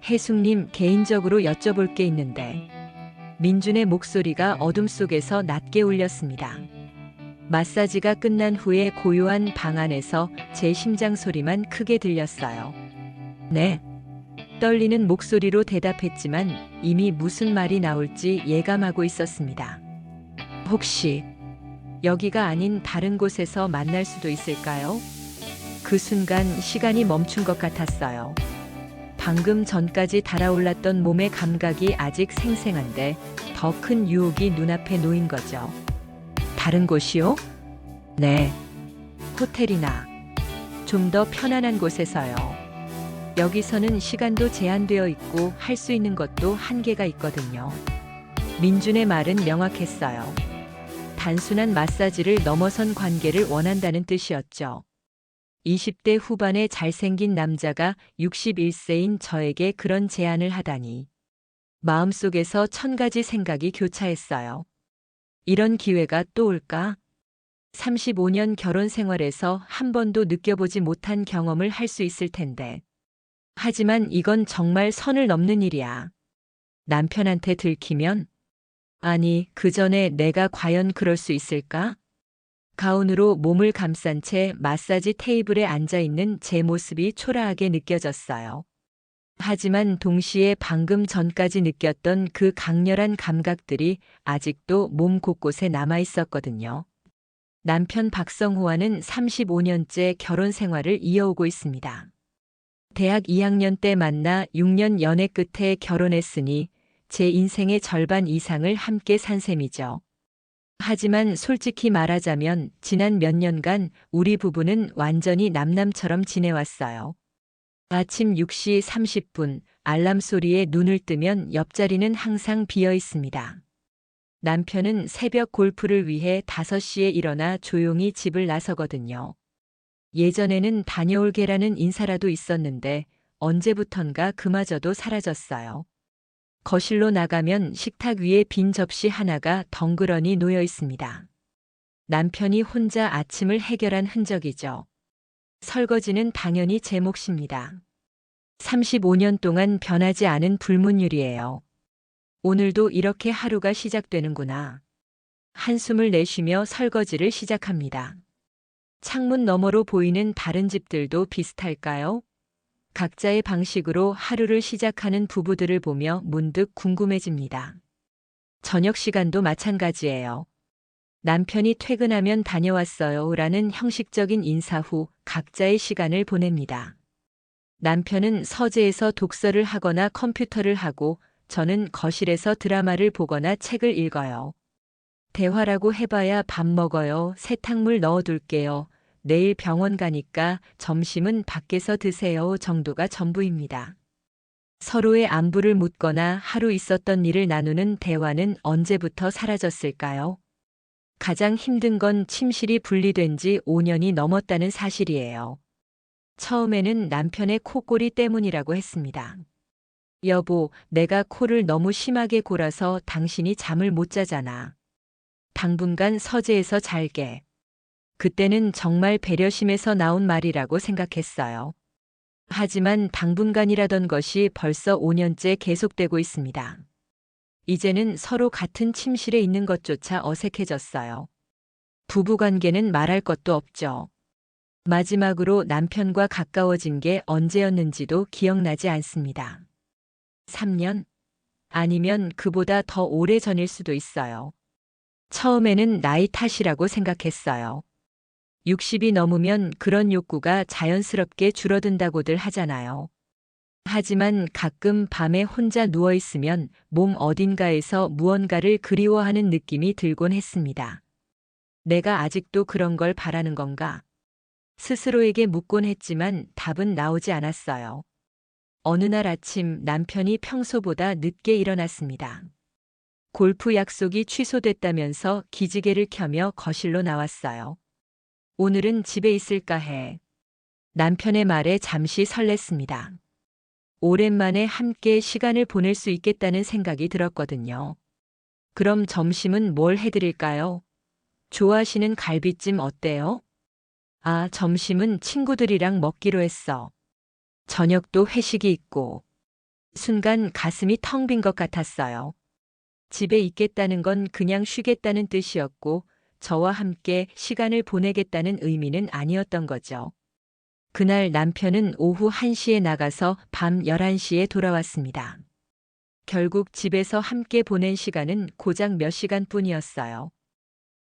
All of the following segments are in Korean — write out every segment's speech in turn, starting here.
혜숙님, 개인적으로 여쭤볼 게 있는데. 민준의 목소리가 어둠 속에서 낮게 울렸습니다. 마사지가 끝난 후에 고요한 방 안에서 제 심장 소리만 크게 들렸어요. 네. 떨리는 목소리로 대답했지만 이미 무슨 말이 나올지 예감하고 있었습니다. 혹시 여기가 아닌 다른 곳에서 만날 수도 있을까요? 그 순간 시간이 멈춘 것 같았어요. 방금 전까지 달아올랐던 몸의 감각이 아직 생생한데 더 큰 유혹이 눈앞에 놓인 거죠. 다른 곳이요? 네. 호텔이나 좀 더 편안한 곳에서요. 여기서는 시간도 제한되어 있고 할 수 있는 것도 한계가 있거든요. 민준의 말은 명확했어요. 단순한 마사지를 넘어선 관계를 원한다는 뜻이었죠. 20대 후반의 잘생긴 남자가 61세인 저에게 그런 제안을 하다니. 마음속에서 1000가지 생각이 교차했어요. 이런 기회가 또 올까? 35년 결혼 생활에서 한 번도 느껴보지 못한 경험을 할 수 있을 텐데. 하지만 이건 정말 선을 넘는 일이야. 남편한테 들키면? 아니, 그 전에 내가 과연 그럴 수 있을까? 가운으로 몸을 감싼 채 마사지 테이블에 앉아 있는 제 모습이 초라하게 느껴졌어요. 하지만 동시에 방금 전까지 느꼈던 그 강렬한 감각들이 아직도 몸 곳곳에 남아 있었거든요. 남편 박성호와는 35년째 결혼 생활을 이어오고 있습니다. 대학 2학년 때 만나 6년 연애 끝에 결혼했으니 제 인생의 절반 이상을 함께 산 셈이죠. 하지만 솔직히 말하자면 지난 몇 년간 우리 부부는 완전히 남남처럼 지내왔어요. 아침 6시 30분 알람 소리에 눈을 뜨면 옆자리는 항상 비어 있습니다. 남편은 새벽 골프를 위해 5시에 일어나 조용히 집을 나서거든요. 예전에는 다녀올게라는 인사라도 있었는데 언제부턴가 그마저도 사라졌어요. 거실로 나가면 식탁 위에 빈 접시 하나가 덩그러니 놓여 있습니다. 남편이 혼자 아침을 해결한 흔적이죠. 설거지는 당연히 제 몫입니다. 35년 동안 변하지 않은 불문율이에요. 오늘도 이렇게 하루가 시작되는구나. 한숨을 내쉬며 설거지를 시작합니다. 창문 너머로 보이는 다른 집들도 비슷할까요? 각자의 방식으로 하루를 시작하는 부부들을 보며 문득 궁금해집니다. 저녁 시간도 마찬가지예요. 남편이 퇴근하면 다녀왔어요 라는 형식적인 인사 후 각자의 시간을 보냅니다. 남편은 서재에서 독서를 하거나 컴퓨터를 하고 저는 거실에서 드라마를 보거나 책을 읽어요. 대화라고 해봐야 밥 먹어요. 세탁물 넣어둘게요. 내일 병원 가니까 점심은 밖에서 드세요 정도가 전부입니다. 서로의 안부를 묻거나 하루 있었던 일을 나누는 대화는 언제부터 사라졌을까요? 가장 힘든 건 침실이 분리된 지 5년이 넘었다는 사실이에요. 처음에는 남편의 코골이 때문이라고 했습니다. 여보, 내가 코를 너무 심하게 골아서 당신이 잠을 못 자잖아. 당분간 서재에서 잘게. 그때는 정말 배려심에서 나온 말이라고 생각했어요. 하지만 당분간이라던 것이 벌써 5년째 계속되고 있습니다. 이제는 서로 같은 침실에 있는 것조차 어색해졌어요. 부부관계는 말할 것도 없죠. 마지막으로 남편과 가까워진 게 언제였는지도 기억나지 않습니다. 3년? 아니면 그보다 더 오래 전일 수도 있어요. 처음에는 나이 탓이라고 생각했어요. 60이 넘으면 그런 욕구가 자연스럽게 줄어든다고들 하잖아요. 하지만 가끔 밤에 혼자 누워있으면 몸 어딘가에서 무언가를 그리워하는 느낌이 들곤 했습니다. 내가 아직도 그런 걸 바라는 건가? 스스로에게 묻곤 했지만 답은 나오지 않았어요. 어느 날 아침 남편이 평소보다 늦게 일어났습니다. 골프 약속이 취소됐다면서 기지개를 켜며 거실로 나왔어요. 오늘은 집에 있을까 해. 남편의 말에 잠시 설렜습니다. 오랜만에 함께 시간을 보낼 수 있겠다는 생각이 들었거든요. 그럼 점심은 뭘 해드릴까요? 좋아하시는 갈비찜 어때요? 아, 점심은 친구들이랑 먹기로 했어. 저녁도 회식이 있고. 순간 가슴이 텅 빈 것 같았어요. 집에 있겠다는 건 그냥 쉬겠다는 뜻이었고, 저와 함께 시간을 보내겠다는 의미는 아니었던 거죠. 그날 남편은 오후 1시에 나가서 밤 11시에 돌아왔습니다. 결국 집에서 함께 보낸 시간은 고작 몇 시간뿐이었어요.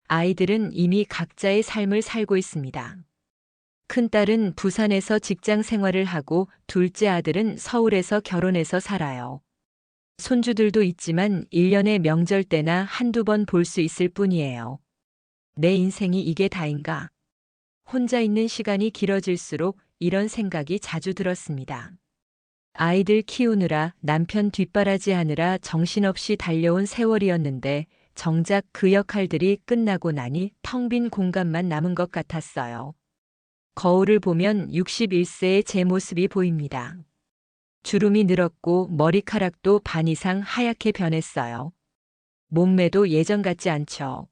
아이들은 이미 각자의 삶을 살고 있습니다. 큰딸은 부산에서 직장 생활을 하고 둘째 아들은 서울에서 결혼해서 살아요. 손주들도 있지만 1년에 명절 때나 한두 번 볼 수 있을 뿐이에요. 내 인생이 이게 다인가? 혼자 있는 시간이 길어질수록 이런 생각이 자주 들었습니다. 아이들 키우느라 남편 뒷바라지하느라 정신없이 달려온 세월이었는데 정작 그 역할들이 끝나고 나니 텅 빈 공간만 남은 것 같았어요. 거울을 보면 61세의 제 모습이 보입니다. 주름이 늘었고 머리카락도 반 이상 하얗게 변했어요. 몸매도 예전 같지 않죠.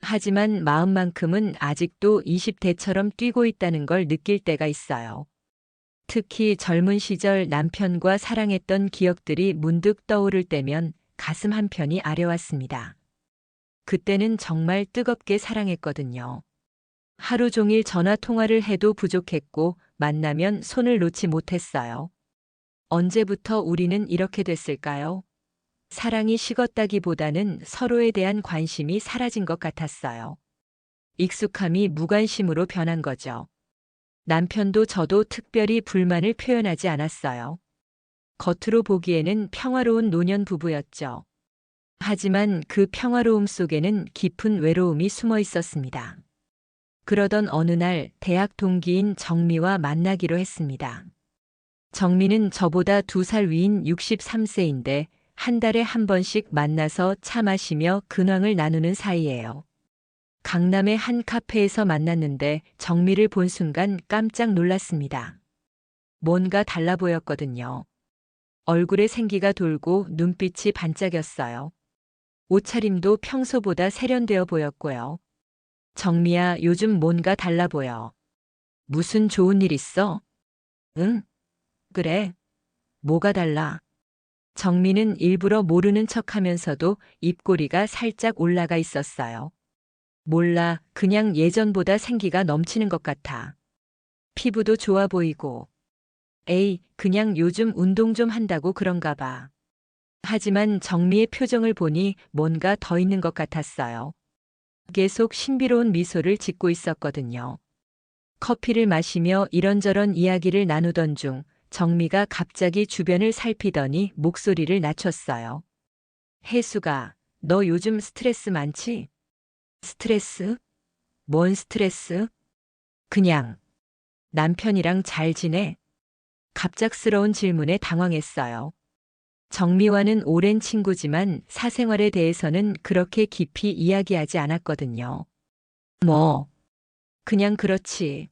하지만 마음만큼은 아직도 20대처럼 뛰고 있다는 걸 느낄 때가 있어요. 특히 젊은 시절 남편과 사랑했던 기억들이 문득 떠오를 때면 가슴 한편이 아려왔습니다. 그때는 정말 뜨겁게 사랑했거든요. 하루 종일 전화 통화를 해도 부족했고 만나면 손을 놓지 못했어요. 언제부터 우리는 이렇게 됐을까요? 사랑이 식었다기보다는 서로에 대한 관심이 사라진 것 같았어요. 익숙함이 무관심으로 변한 거죠. 남편도 저도 특별히 불만을 표현하지 않았어요. 겉으로 보기에는 평화로운 노년 부부였죠. 하지만 그 평화로움 속에는 깊은 외로움이 숨어 있었습니다. 그러던 어느 날 대학 동기인 정미와 만나기로 했습니다. 정미는 저보다 2살 위인 63세인데 한 달에 한 번씩 만나서 차 마시며 근황을 나누는 사이예요. 강남의 한 카페에서 만났는데 정미를 본 순간 깜짝 놀랐습니다. 뭔가 달라 보였거든요. 얼굴에 생기가 돌고 눈빛이 반짝였어요. 옷차림도 평소보다 세련되어 보였고요. 정미야, 요즘 뭔가 달라 보여. 무슨 좋은 일 있어? 응? 그래. 뭐가 달라? 정미는 일부러 모르는 척하면서도 입꼬리가 살짝 올라가 있었어요. 몰라, 그냥 예전보다 생기가 넘치는 것 같아. 피부도 좋아 보이고. 에이, 그냥 요즘 운동 좀 한다고 그런가 봐. 하지만 정미의 표정을 보니 뭔가 더 있는 것 같았어요. 계속 신비로운 미소를 짓고 있었거든요. 커피를 마시며 이런저런 이야기를 나누던 중 정미가 갑자기 주변을 살피더니 목소리를 낮췄어요. 혜수가, 너 요즘 스트레스 많지? 스트레스? 뭔 스트레스? 그냥 남편이랑 잘 지내? 갑작스러운 질문에 당황했어요. 정미와는 오랜 친구지만 사생활에 대해서는 그렇게 깊이 이야기하지 않았거든요. 뭐, 그냥 그렇지.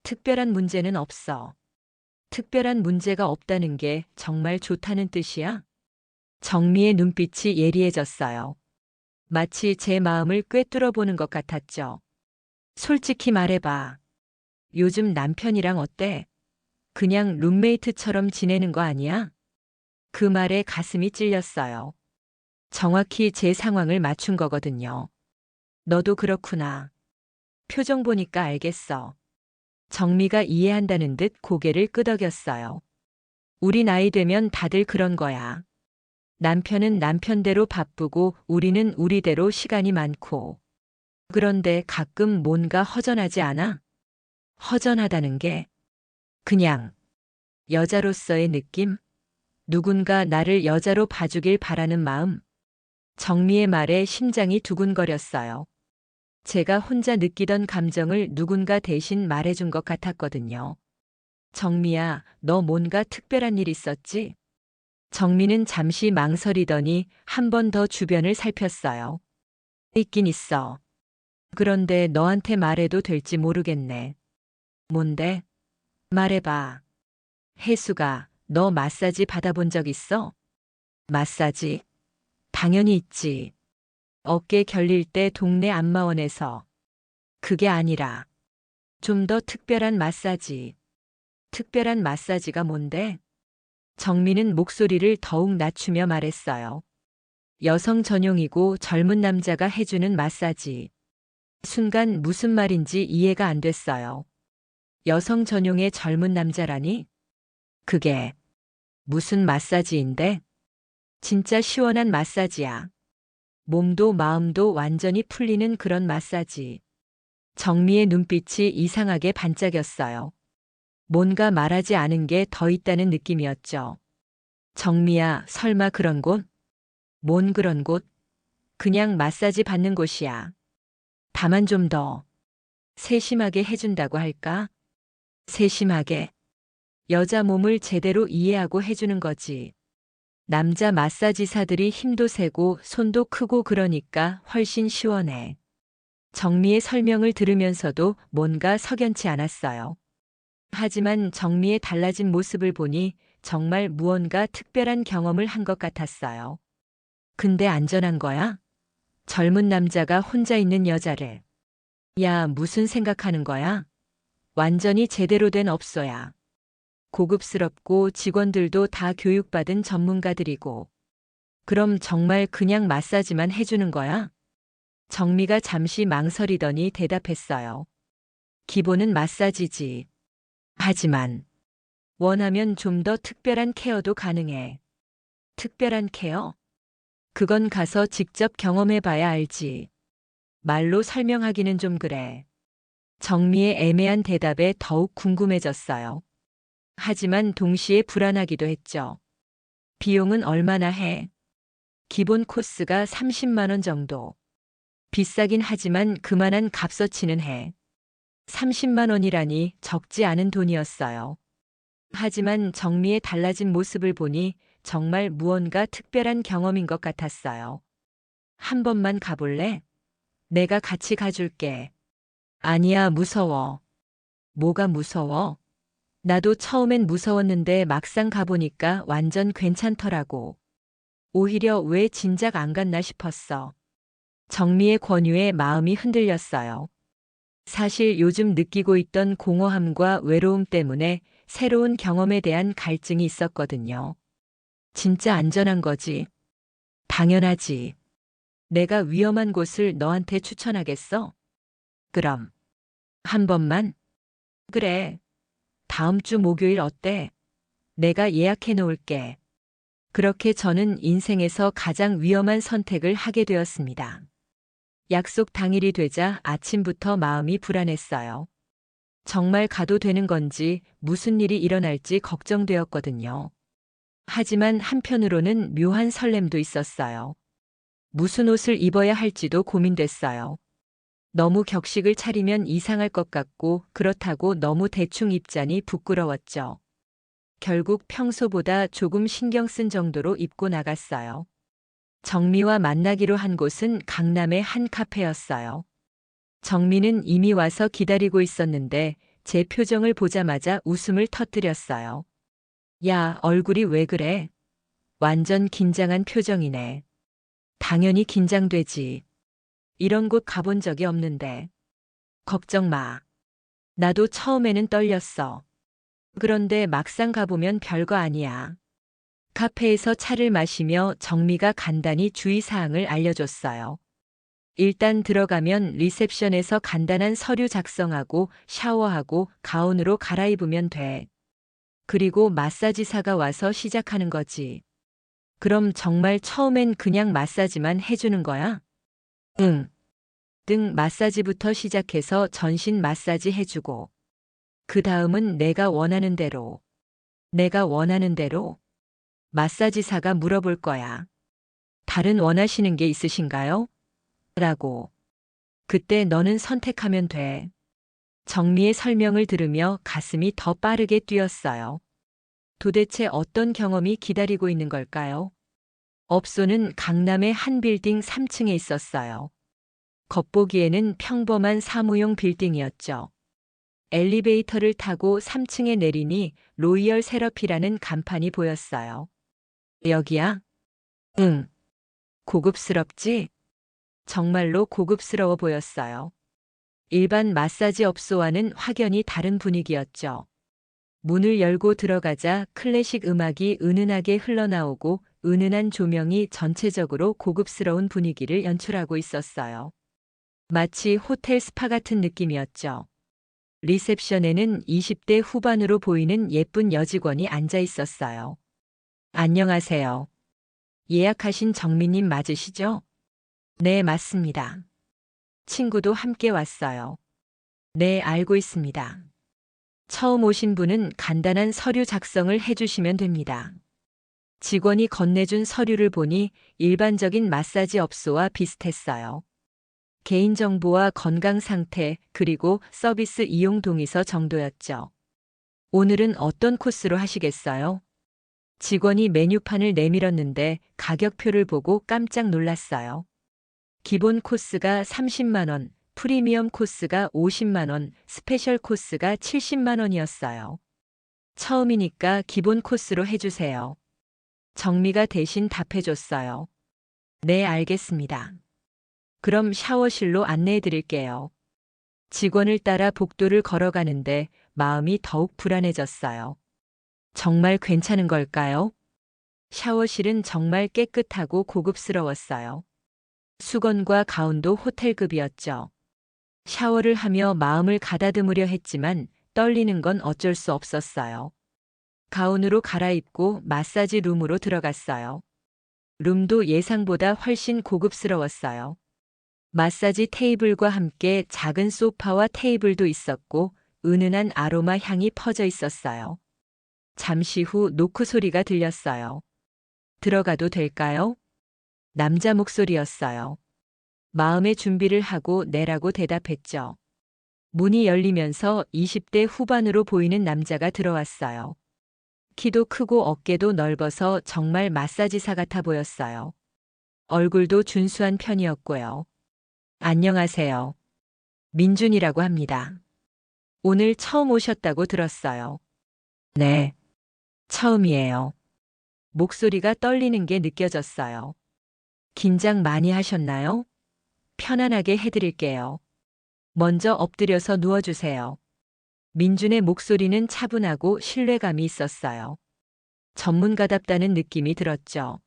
특별한 문제는 없어. 특별한 문제가 없다는 게 정말 좋다는 뜻이야? 정미의 눈빛이 예리해졌어요. 마치 제 마음을 꿰뚫어 보는 것 같았죠. 솔직히 말해봐. 요즘 남편이랑 어때? 그냥 룸메이트처럼 지내는 거 아니야? 그 말에 가슴이 찔렸어요. 정확히 제 상황을 맞춘 거거든요. 너도 그렇구나. 표정 보니까 알겠어. 정미가 이해한다는 듯 고개를 끄덕였어요. 우리 나이 되면 다들 그런 거야. 남편은 남편대로 바쁘고 우리는 우리대로 시간이 많고. 그런데 가끔 뭔가 허전하지 않아? 허전하다는 게 그냥 여자로서의 느낌? 누군가 나를 여자로 봐주길 바라는 마음. 정미의 말에 심장이 두근거렸어요. 제가 혼자 느끼던 감정을 누군가 대신 말해준 것 같았거든요. 정미야, 너 뭔가 특별한 일 있었지? 정미는 잠시 망설이더니 한 번 더 주변을 살폈어요. 있긴 있어. 그런데 너한테 말해도 될지 모르겠네. 뭔데? 말해봐. 혜수가, 너 마사지 받아본 적 있어? 마사지? 당연히 있지. 어깨 결릴 때 동네 안마원에서. 그게 아니라 좀 더 특별한 마사지. 특별한 마사지가 뭔데? 정미는 목소리를 더욱 낮추며 말했어요. 여성 전용이고 젊은 남자가 해주는 마사지. 순간 무슨 말인지 이해가 안 됐어요. 여성 전용의 젊은 남자라니? 그게 무슨 마사지인데? 진짜 시원한 마사지야. 몸도 마음도 완전히 풀리는 그런 마사지. 정미의 눈빛이 이상하게 반짝였어요. 뭔가 말하지 않은 게 더 있다는 느낌이었죠. 정미야, 설마 그런 곳? 뭔 그런 곳? 그냥 마사지 받는 곳이야. 다만 좀 더 세심하게 해준다고 할까? 세심하게. 여자 몸을 제대로 이해하고 해주는 거지. 남자 마사지사들이 힘도 세고 손도 크고 그러니까 훨씬 시원해. 정미의 설명을 들으면서도 뭔가 석연치 않았어요. 하지만 정미의 달라진 모습을 보니 정말 무언가 특별한 경험을 한 것 같았어요. 근데 안전한 거야? 젊은 남자가 혼자 있는 여자를. 야, 무슨 생각하는 거야? 완전히 제대로 된 업소야. 고급스럽고 직원들도 다 교육받은 전문가들이고. 그럼 정말 그냥 마사지만 해주는 거야? 정미가 잠시 망설이더니 대답했어요. 기본은 마사지지. 하지만 원하면 좀 더 특별한 케어도 가능해. 특별한 케어? 그건 가서 직접 경험해 봐야 알지. 말로 설명하기는 좀 그래. 정미의 애매한 대답에 더욱 궁금해졌어요. 하지만 동시에 불안하기도 했죠. 비용은 얼마나 해? 기본 코스가 30만 원 정도. 비싸긴 하지만 그만한 값어치는 해. 30만 원이라니 적지 않은 돈이었어요. 하지만 정미의 달라진 모습을 보니 정말 무언가 특별한 경험인 것 같았어요. 한 번만 가볼래? 내가 같이 가줄게. 아니야, 무서워. 뭐가 무서워? 나도 처음엔 무서웠는데 막상 가보니까 완전 괜찮더라고. 오히려 왜 진작 안 갔나 싶었어. 정미의 권유에 마음이 흔들렸어요. 사실 요즘 느끼고 있던 공허함과 외로움 때문에 새로운 경험에 대한 갈증이 있었거든요. 진짜 안전한 거지. 당연하지. 내가 위험한 곳을 너한테 추천하겠어? 그럼. 한 번만? 그래. 다음 주 목요일 어때? 내가 예약해 놓을게. 그렇게 저는 인생에서 가장 위험한 선택을 하게 되었습니다. 약속 당일이 되자 아침부터 마음이 불안했어요. 정말 가도 되는 건지 무슨 일이 일어날지 걱정되었거든요. 하지만 한편으로는 묘한 설렘도 있었어요. 무슨 옷을 입어야 할지도 고민됐어요. 너무 격식을 차리면 이상할 것 같고 그렇다고 너무 대충 입자니 부끄러웠죠. 결국 평소보다 조금 신경 쓴 정도로 입고 나갔어요. 정미와 만나기로 한 곳은 강남의 한 카페였어요. 정미는 이미 와서 기다리고 있었는데 제 표정을 보자마자 웃음을 터뜨렸어요. 야, 얼굴이 왜 그래? 완전 긴장한 표정이네. 당연히 긴장되지. 이런 곳 가본 적이 없는데. 걱정 마. 나도 처음에는 떨렸어. 그런데 막상 가보면 별거 아니야. 카페에서 차를 마시며 정미가 간단히 주의사항을 알려줬어요. 일단 들어가면 리셉션에서 간단한 서류 작성하고 샤워하고 가운으로 갈아입으면 돼. 그리고 마사지사가 와서 시작하는 거지. 그럼 정말 처음엔 그냥 마사지만 해주는 거야? 응. 등 마사지부터 시작해서 전신 마사지 해주고. 그 다음은 내가 원하는 대로. 내가 원하는 대로? 마사지사가 물어볼 거야. 다른 원하시는 게 있으신가요? 라고. 그때 너는 선택하면 돼. 정미의 설명을 들으며 가슴이 더 빠르게 뛰었어요. 도대체 어떤 경험이 기다리고 있는 걸까요? 업소는 강남의 한 빌딩 3층에 있었어요. 겉보기에는 평범한 사무용 빌딩이었죠. 엘리베이터를 타고 3층에 내리니 로이얼 세러피라는 간판이 보였어요. 여기야? 응. 고급스럽지? 정말로 고급스러워 보였어요. 일반 마사지 업소와는 확연히 다른 분위기였죠. 문을 열고 들어가자 클래식 음악이 은은하게 흘러나오고 은은한 조명이 전체적으로 고급스러운 분위기를 연출하고 있었어요. 마치 호텔 스파 같은 느낌이었죠. 리셉션에는 20대 후반으로 보이는 예쁜 여직원이 앉아 있었어요. 안녕하세요. 예약하신 정미님 맞으시죠? 네, 맞습니다. 친구도 함께 왔어요. 네, 알고 있습니다. 처음 오신 분은 간단한 서류 작성을 해주시면 됩니다. 직원이 건네준 서류를 보니 일반적인 마사지 업소와 비슷했어요. 개인정보와 건강 상태, 그리고 서비스 이용 동의서 정도였죠. 오늘은 어떤 코스로 하시겠어요? 직원이 메뉴판을 내밀었는데 가격표를 보고 깜짝 놀랐어요. 기본 코스가 30만 원, 프리미엄 코스가 50만 원, 스페셜 코스가 70만 원이었어요. 처음이니까 기본 코스로 해주세요. 정미가 대신 답해줬어요. 네, 알겠습니다. 그럼 샤워실로 안내해 드릴게요. 직원을 따라 복도를 걸어가는데 마음이 더욱 불안해졌어요. 정말 괜찮은 걸까요? 샤워실은 정말 깨끗하고 고급스러웠어요. 수건과 가운도 호텔급이었죠. 샤워를 하며 마음을 가다듬으려 했지만 떨리는 건 어쩔 수 없었어요. 가운으로 갈아입고 마사지 룸으로 들어갔어요. 룸도 예상보다 훨씬 고급스러웠어요. 마사지 테이블과 함께 작은 소파와 테이블도 있었고 은은한 아로마 향이 퍼져 있었어요. 잠시 후 노크 소리가 들렸어요. 들어가도 될까요? 남자 목소리였어요. 마음의 준비를 하고 내라고 대답했죠. 문이 열리면서 20대 후반으로 보이는 남자가 들어왔어요. 키도 크고 어깨도 넓어서 정말 마사지사 같아 보였어요. 얼굴도 준수한 편이었고요. 안녕하세요. 민준이라고 합니다. 오늘 처음 오셨다고 들었어요. 네, 처음이에요. 목소리가 떨리는 게 느껴졌어요. 긴장 많이 하셨나요? 편안하게 해드릴게요. 먼저 엎드려서 누워주세요. 민준의 목소리는 차분하고 신뢰감이 있었어요. 전문가답다는 느낌이 들었죠.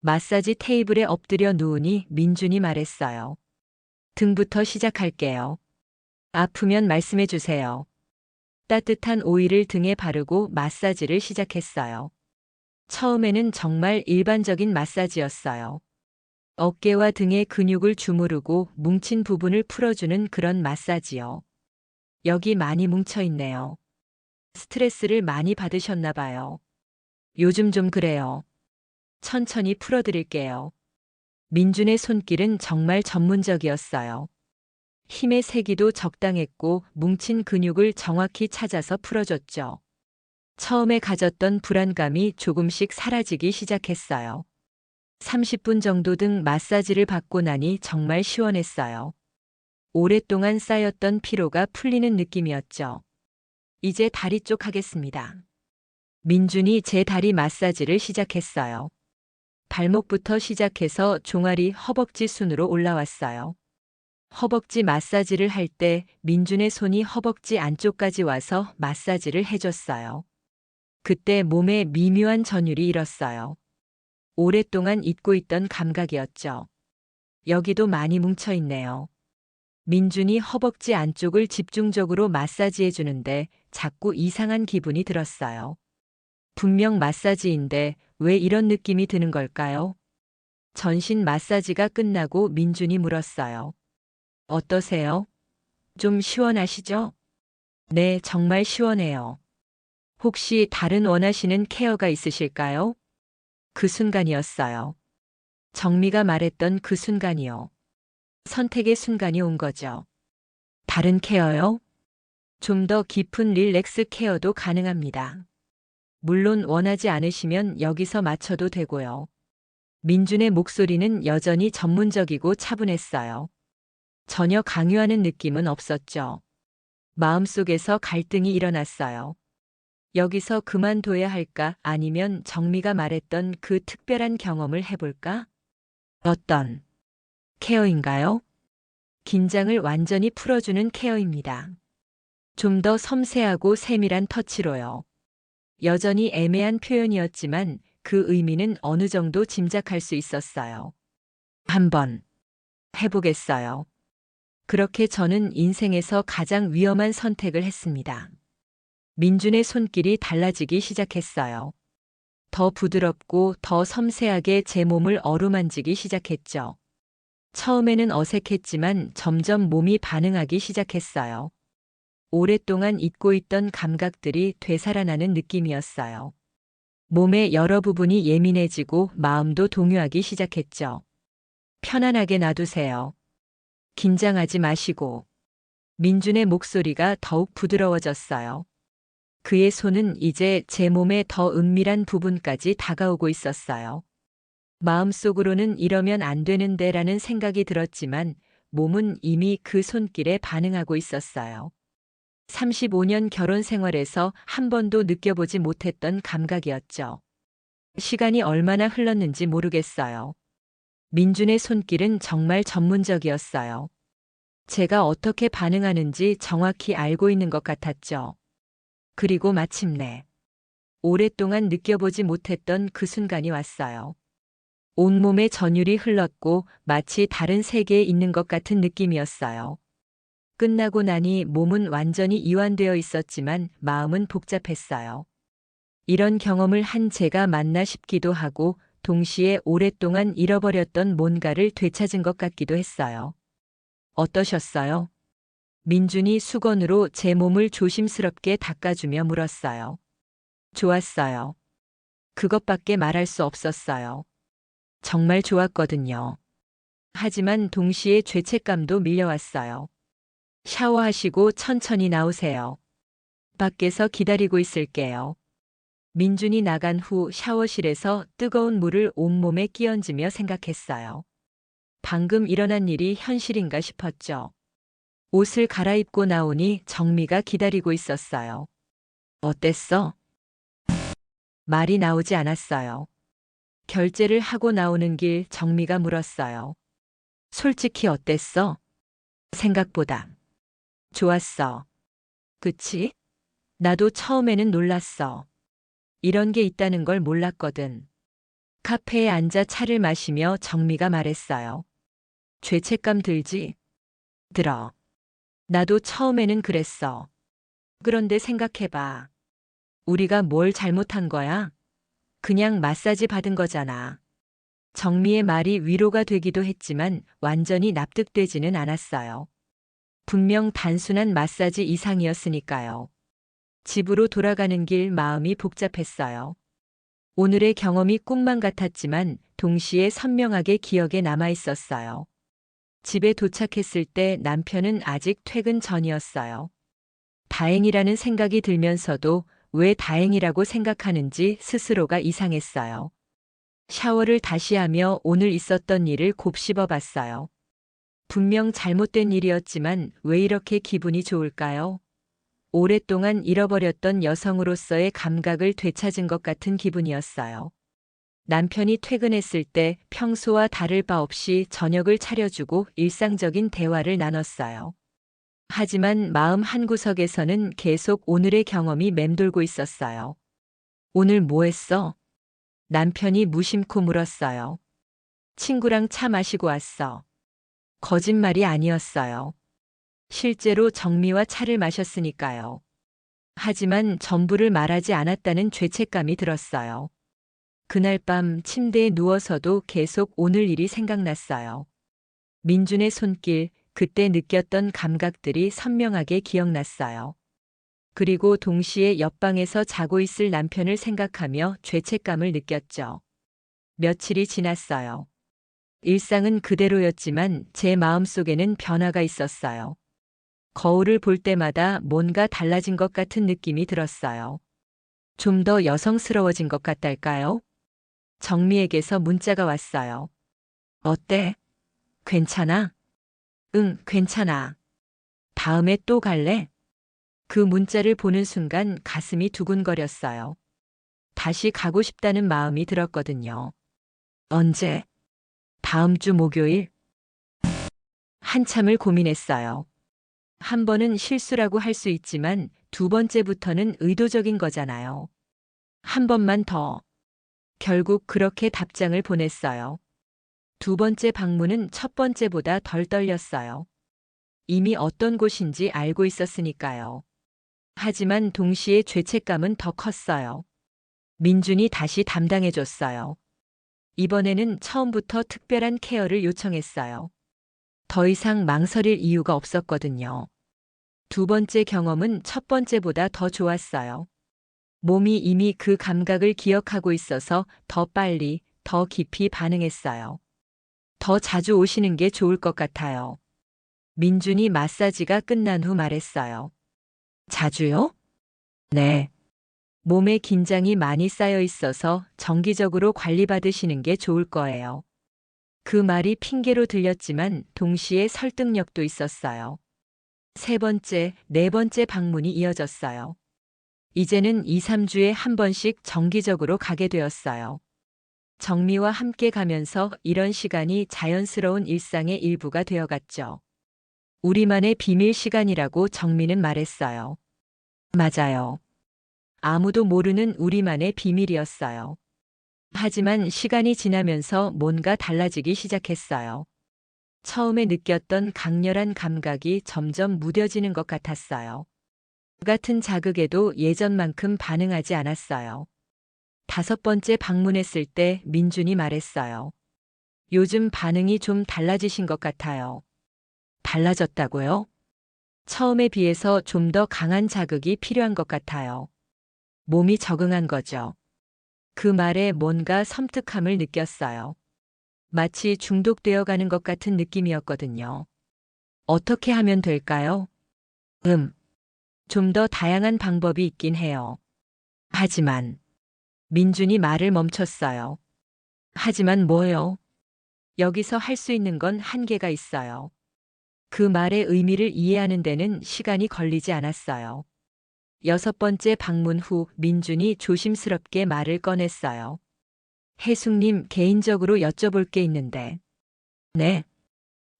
마사지 테이블에 엎드려 누우니 민준이 말했어요. 등부터 시작할게요. 아프면 말씀해 주세요. 따뜻한 오일을 등에 바르고 마사지를 시작했어요. 처음에는 정말 일반적인 마사지였어요. 어깨와 등의 근육을 주무르고 뭉친 부분을 풀어주는 그런 마사지요. 여기 많이 뭉쳐 있네요. 스트레스를 많이 받으셨나 봐요. 요즘 좀 그래요. 천천히 풀어드릴게요. 민준의 손길은 정말 전문적이었어요. 힘의 세기도 적당했고 뭉친 근육을 정확히 찾아서 풀어줬죠. 처음에 가졌던 불안감이 조금씩 사라지기 시작했어요. 30분 정도 등 마사지를 받고 나니 정말 시원했어요. 오랫동안 쌓였던 피로가 풀리는 느낌이었죠. 이제 다리 쪽 하겠습니다. 민준이 제 다리 마사지를 시작했어요. 발목부터 시작해서 종아리 허벅지 순으로 올라왔어요. 허벅지 마사지를 할 때 민준의 손이 허벅지 안쪽까지 와서 마사지를 해줬어요. 그때 몸에 미묘한 전율이 일었어요. 오랫동안 잊고 있던 감각이었죠. 여기도 많이 뭉쳐 있네요. 민준이 허벅지 안쪽을 집중적으로 마사지해 주는데 자꾸 이상한 기분이 들었어요. 분명 마사지인데 왜 이런 느낌이 드는 걸까요? 전신 마사지가 끝나고 민준이 물었어요. 어떠세요? 좀 시원하시죠? 네, 정말 시원해요. 혹시 다른 원하시는 케어가 있으실까요? 그 순간이었어요. 정미가 말했던 그 순간이요. 선택의 순간이 온 거죠. 다른 케어요? 좀 더 깊은 릴렉스 케어도 가능합니다. 물론 원하지 않으시면 여기서 맞춰도 되고요. 민준의 목소리는 여전히 전문적이고 차분했어요. 전혀 강요하는 느낌은 없었죠. 마음속에서 갈등이 일어났어요. 여기서 그만둬야 할까 아니면 정미가 말했던 그 특별한 경험을 해볼까? 어떤 케어인가요? 긴장을 완전히 풀어주는 케어입니다. 좀 더 섬세하고 세밀한 터치로요. 여전히 애매한 표현이었지만 그 의미는 어느 정도 짐작할 수 있었어요. 한번 해보겠어요. 그렇게 저는 인생에서 가장 위험한 선택을 했습니다. 민준의 손길이 달라지기 시작했어요. 더 부드럽고 더 섬세하게 제 몸을 어루만지기 시작했죠. 처음에는 어색했지만 점점 몸이 반응하기 시작했어요. 오랫동안 잊고 있던 감각들이 되살아나는 느낌이었어요. 몸의 여러 부분이 예민해지고 마음도 동요하기 시작했죠. 편안하게 놔두세요. 긴장하지 마시고. 민준의 목소리가 더욱 부드러워졌어요. 그의 손은 이제 제 몸의 더 은밀한 부분까지 다가오고 있었어요. 마음속으로는 이러면 안 되는데라는 생각이 들었지만 몸은 이미 그 손길에 반응하고 있었어요. 35년 결혼 생활에서 한 번도 느껴보지 못했던 감각이었죠. 시간이 얼마나 흘렀는지 모르겠어요. 민준의 손길은 정말 전문적이었어요. 제가 어떻게 반응하는지 정확히 알고 있는 것 같았죠. 그리고 마침내 오랫동안 느껴보지 못했던 그 순간이 왔어요. 온몸에 전율이 흘렀고 마치 다른 세계에 있는 것 같은 느낌이었어요. 끝나고 나니 몸은 완전히 이완되어 있었지만 마음은 복잡했어요. 이런 경험을 한 제가 맞나 싶기도 하고 동시에 오랫동안 잃어버렸던 뭔가를 되찾은 것 같기도 했어요. 어떠셨어요? 민준이 수건으로 제 몸을 조심스럽게 닦아주며 물었어요. 좋았어요. 그것밖에 말할 수 없었어요. 정말 좋았거든요. 하지만 동시에 죄책감도 밀려왔어요. 샤워하시고 천천히 나오세요. 밖에서 기다리고 있을게요. 민준이 나간 후 샤워실에서 뜨거운 물을 온몸에 끼얹으며 생각했어요. 방금 일어난 일이 현실인가 싶었죠. 옷을 갈아입고 나오니 정미가 기다리고 있었어요. 어땠어? 말이 나오지 않았어요. 결제를 하고 나오는 길 정미가 물었어요. 솔직히 어땠어? 생각보다. 좋았어. 그치? 나도 처음에는 놀랐어. 이런 게 있다는 걸 몰랐거든. 카페에 앉아 차를 마시며 정미가 말했어요. 죄책감 들지? 들어. 나도 처음에는 그랬어. 그런데 생각해봐. 우리가 뭘 잘못한 거야? 그냥 마사지 받은 거잖아. 정미의 말이 위로가 되기도 했지만 완전히 납득되지는 않았어요. 분명 단순한 마사지 이상이었으니까요. 집으로 돌아가는 길 마음이 복잡했어요. 오늘의 경험이 꿈만 같았지만 동시에 선명하게 기억에 남아 있었어요. 집에 도착했을 때 남편은 아직 퇴근 전이었어요. 다행이라는 생각이 들면서도 왜 다행이라고 생각하는지 스스로가 이상했어요. 샤워를 다시 하며 오늘 있었던 일을 곱씹어 봤어요. 분명 잘못된 일이었지만 왜 이렇게 기분이 좋을까요? 오랫동안 잃어버렸던 여성으로서의 감각을 되찾은 것 같은 기분이었어요. 남편이 퇴근했을 때 평소와 다를 바 없이 저녁을 차려주고 일상적인 대화를 나눴어요. 하지만 마음 한구석에서는 계속 오늘의 경험이 맴돌고 있었어요. 오늘 뭐 했어? 남편이 무심코 물었어요. 친구랑 차 마시고 왔어. 거짓말이 아니었어요. 실제로 정미와 차를 마셨으니까요. 하지만 전부를 말하지 않았다는 죄책감이 들었어요. 그날 밤 침대에 누워서도 계속 오늘 일이 생각났어요. 민준의 손길, 그때 느꼈던 감각들이 선명하게 기억났어요. 그리고 동시에 옆방에서 자고 있을 남편을 생각하며 죄책감을 느꼈죠. 며칠이 지났어요. 일상은 그대로였지만 제 마음속에는 변화가 있었어요. 거울을 볼 때마다 뭔가 달라진 것 같은 느낌이 들었어요. 좀 더 여성스러워진 것 같달까요? 정미에게서 문자가 왔어요. 어때? 괜찮아? 응, 괜찮아. 다음에 또 갈래? 그 문자를 보는 순간 가슴이 두근거렸어요. 다시 가고 싶다는 마음이 들었거든요. 언제? 다음 주 목요일? 한참을 고민했어요. 한 번은 실수라고 할 수 있지만 두 번째부터는 의도적인 거잖아요. 한 번만 더. 결국 그렇게 답장을 보냈어요. 두 번째 방문은 첫 번째보다 덜 떨렸어요. 이미 어떤 곳인지 알고 있었으니까요. 하지만 동시에 죄책감은 더 컸어요. 민준이 다시 담당해줬어요. 이번에는 처음부터 특별한 케어를 요청했어요. 더 이상 망설일 이유가 없었거든요. 두 번째 경험은 첫 번째보다 더 좋았어요. 몸이 이미 그 감각을 기억하고 있어서 더 빨리, 더 깊이 반응했어요. 더 자주 오시는 게 좋을 것 같아요. 민준이 마사지가 끝난 후 말했어요. 자주요? 네. 몸에 긴장이 많이 쌓여 있어서 정기적으로 관리받으시는 게 좋을 거예요. 그 말이 핑계로 들렸지만 동시에 설득력도 있었어요. 세 번째, 네 번째 방문이 이어졌어요. 이제는 2, 3주에 한 번씩 정기적으로 가게 되었어요. 정미와 함께 가면서 이런 시간이 자연스러운 일상의 일부가 되어갔죠. 우리만의 비밀 시간이라고 정미는 말했어요. 맞아요. 아무도 모르는 우리만의 비밀이었어요. 하지만 시간이 지나면서 뭔가 달라지기 시작했어요. 처음에 느꼈던 강렬한 감각이 점점 무뎌지는 것 같았어요. 같은 자극에도 예전만큼 반응하지 않았어요. 다섯 번째 방문했을 때 민준이 말했어요. 요즘 반응이 좀 달라지신 것 같아요. 달라졌다고요? 처음에 비해서 좀 더 강한 자극이 필요한 것 같아요. 몸이 적응한 거죠. 그 말에 뭔가 섬뜩함을 느꼈어요. 마치 중독되어 가는 것 같은 느낌이었거든요. 어떻게 하면 될까요? 좀 더 다양한 방법이 있긴 해요. 하지만, 민준이 말을 멈췄어요. 하지만 뭐요? 여기서 할 수 있는 건 한계가 있어요. 그 말의 의미를 이해하는 데는 시간이 걸리지 않았어요. 여섯 번째 방문 후 민준이 조심스럽게 말을 꺼냈어요. 혜숙님, 개인적으로 여쭤볼 게 있는데. 네.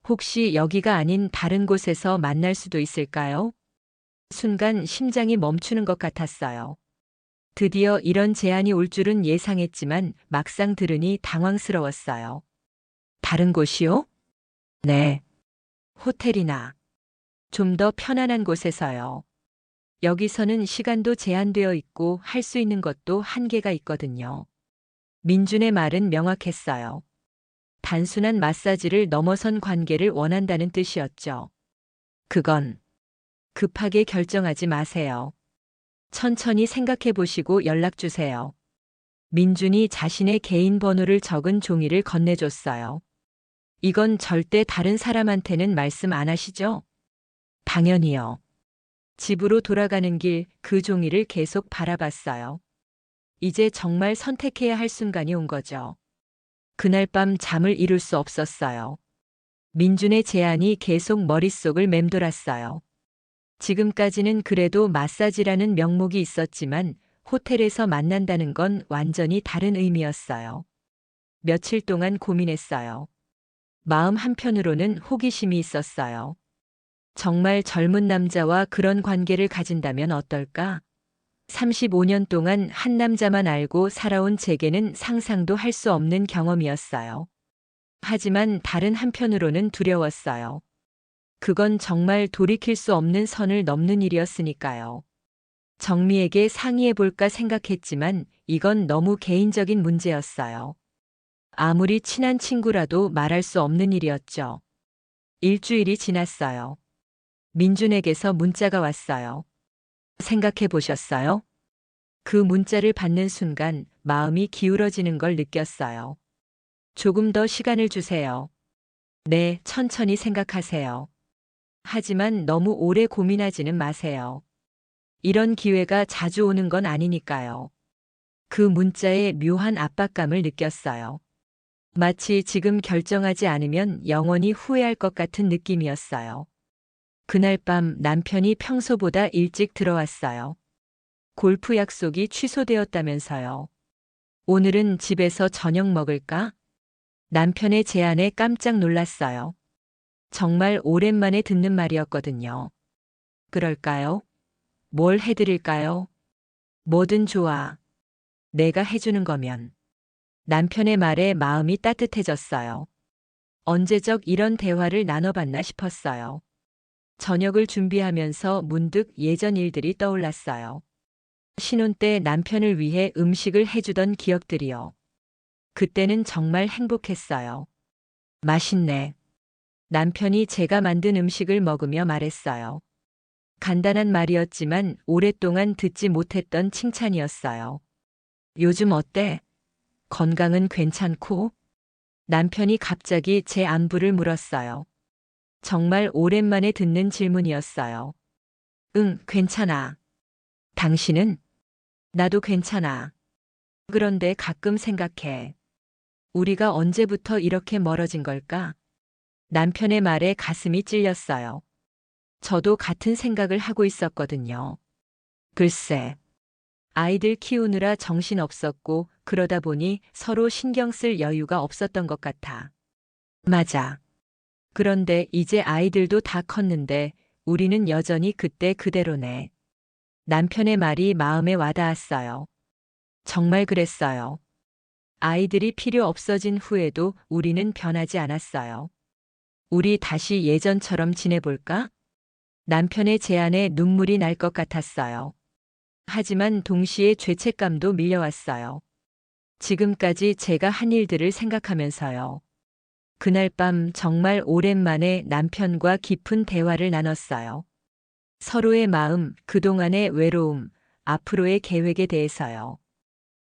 혹시 여기가 아닌 다른 곳에서 만날 수도 있을까요? 순간 심장이 멈추는 것 같았어요. 드디어 이런 제안이 올 줄은 예상했지만 막상 들으니 당황스러웠어요. 다른 곳이요? 네. 호텔이나 좀 더 편안한 곳에서요. 여기서는 시간도 제한되어 있고 할 수 있는 것도 한계가 있거든요. 민준의 말은 명확했어요. 단순한 마사지를 넘어선 관계를 원한다는 뜻이었죠. 그건 급하게 결정하지 마세요. 천천히 생각해 보시고 연락 주세요. 민준이 자신의 개인 번호를 적은 종이를 건네줬어요. 이건 절대 다른 사람한테는 말씀 안 하시죠? 당연히요. 집으로 돌아가는 길 그 종이를 계속 바라봤어요. 이제 정말 선택해야 할 순간이 온 거죠. 그날 밤 잠을 이룰 수 없었어요. 민준의 제안이 계속 머릿속을 맴돌았어요. 지금까지는 그래도 마사지라는 명목이 있었지만 호텔에서 만난다는 건 완전히 다른 의미였어요. 며칠 동안 고민했어요. 마음 한편으로는 호기심이 있었어요. 정말 젊은 남자와 그런 관계를 가진다면 어떨까? 35년 동안 한 남자만 알고 살아온 제게는 상상도 할 수 없는 경험이었어요. 하지만 다른 한편으로는 두려웠어요. 그건 정말 돌이킬 수 없는 선을 넘는 일이었으니까요. 정미에게 상의해볼까 생각했지만 이건 너무 개인적인 문제였어요. 아무리 친한 친구라도 말할 수 없는 일이었죠. 일주일이 지났어요. 민준에게서 문자가 왔어요. 생각해 보셨어요? 그 문자를 받는 순간 마음이 기울어지는 걸 느꼈어요. 조금 더 시간을 주세요. 네, 천천히 생각하세요. 하지만 너무 오래 고민하지는 마세요. 이런 기회가 자주 오는 건 아니니까요. 그 문자에 묘한 압박감을 느꼈어요. 마치 지금 결정하지 않으면 영원히 후회할 것 같은 느낌이었어요. 그날 밤 남편이 평소보다 일찍 들어왔어요. 골프 약속이 취소되었다면서요. 오늘은 집에서 저녁 먹을까? 남편의 제안에 깜짝 놀랐어요. 정말 오랜만에 듣는 말이었거든요. 그럴까요? 뭘 해드릴까요? 뭐든 좋아. 내가 해주는 거면. 남편의 말에 마음이 따뜻해졌어요. 언제적 이런 대화를 나눠봤나 싶었어요. 저녁을 준비하면서 문득 예전 일들이 떠올랐어요. 신혼 때 남편을 위해 음식을 해주던 기억들이요. 그때는 정말 행복했어요. 맛있네. 남편이 제가 만든 음식을 먹으며 말했어요. 간단한 말이었지만 오랫동안 듣지 못했던 칭찬이었어요. 요즘 어때? 건강은 괜찮고? 남편이 갑자기 제 안부를 물었어요. 정말 오랜만에 듣는 질문이었어요. 응, 괜찮아. 당신은? 나도 괜찮아. 그런데 가끔 생각해. 우리가 언제부터 이렇게 멀어진 걸까? 남편의 말에 가슴이 찔렸어요. 저도 같은 생각을 하고 있었거든요. 글쎄, 아이들 키우느라 정신 없었고 그러다 보니 서로 신경 쓸 여유가 없었던 것 같아. 맞아. 그런데 이제 아이들도 다 컸는데 우리는 여전히 그때 그대로네. 남편의 말이 마음에 와닿았어요. 정말 그랬어요. 아이들이 필요 없어진 후에도 우리는 변하지 않았어요. 우리 다시 예전처럼 지내볼까? 남편의 제안에 눈물이 날 것 같았어요. 하지만 동시에 죄책감도 밀려왔어요. 지금까지 제가 한 일들을 생각하면서요. 그날 밤 정말 오랜만에 남편과 깊은 대화를 나눴어요. 서로의 마음, 그동안의 외로움, 앞으로의 계획에 대해서요.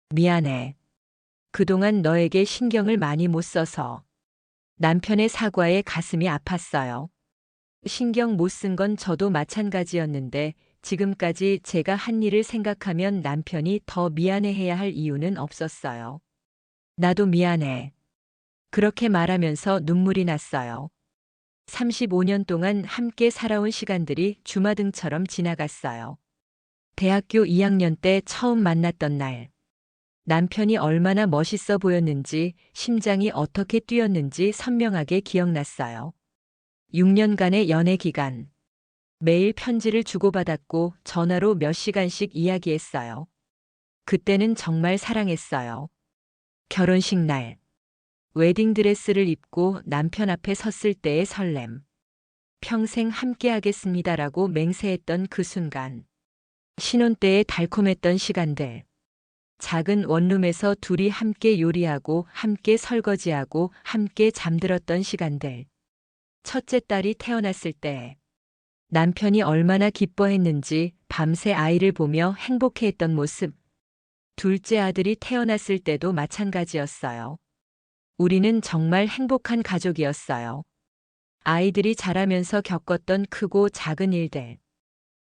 미안해. 그동안 너에게 신경을 많이 못 써서. 남편의 사과에 가슴이 아팠어요. 신경 못 쓴 건 저도 마찬가지였는데 지금까지 제가 한 일을 생각하면 남편이 더 미안해해야 할 이유는 없었어요. 나도 미안해. 그렇게 말하면서 눈물이 났어요. 35년 동안 함께 살아온 시간들이 주마등처럼 지나갔어요. 대학교 2학년 때 처음 만났던 날. 남편이 얼마나 멋있어 보였는지, 심장이 어떻게 뛰었는지 선명하게 기억났어요. 6년간의 연애 기간. 매일 편지를 주고받았고 전화로 몇 시간씩 이야기했어요. 그때는 정말 사랑했어요. 결혼식 날. 웨딩드레스를 입고 남편 앞에 섰을 때의 설렘. 평생 함께하겠습니다라고 맹세했던 그 순간. 신혼 때의 달콤했던 시간들. 작은 원룸에서 둘이 함께 요리하고 함께 설거지하고 함께 잠들었던 시간들. 첫째 딸이 태어났을 때 남편이 얼마나 기뻐했는지 밤새 아이를 보며 행복해했던 모습. 둘째 아들이 태어났을 때도 마찬가지였어요. 우리는 정말 행복한 가족이었어요. 아이들이 자라면서 겪었던 크고 작은 일들.